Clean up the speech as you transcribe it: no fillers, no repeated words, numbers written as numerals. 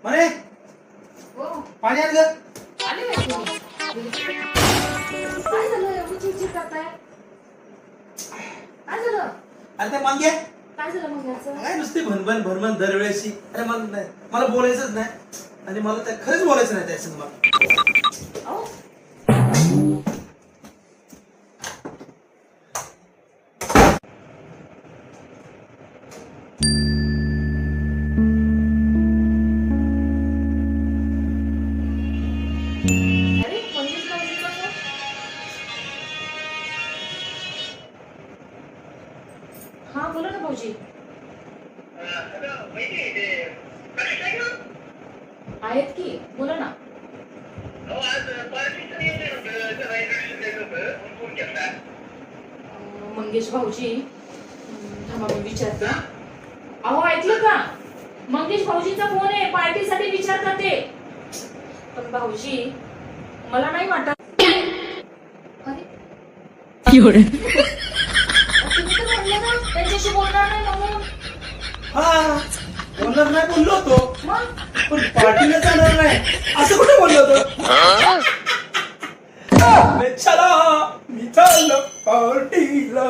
म्हणे हो पाणी आण ग. आले काय तुम्ही? काय झालं एवढी चिडचिड करताय? काय झालं? अरे ते मागे काय झालं मग याचं? काय नुसती भनभन भनभन दरवेळेशी. अरे मला बोलायचंच नाही आणि मला त्या खरंच बोलायचं नाही त्याच्या संग मला. अहो अरे मंगेश भाऊजीचा फोन. हा बोला ना भाऊजी. आहेत की बोला ना. मंगेश भाऊजी थांबा मी विचारते हा. अहो ऐकलं का? मंगेश भाऊजींचा फोन आहे पार्टीसाठी विचारतात ते. पण भाऊजी मला नाही वाटत. अरे तुम्ही तर म्हणले ना त्यांच्याशी बोलणार नाही म्हणून. हा बोलणार नाही बोललो होतो मग पण पार्टीला जाणार नाही असं कुठे बोललो होतो. चला मी चाललो पार्टीला.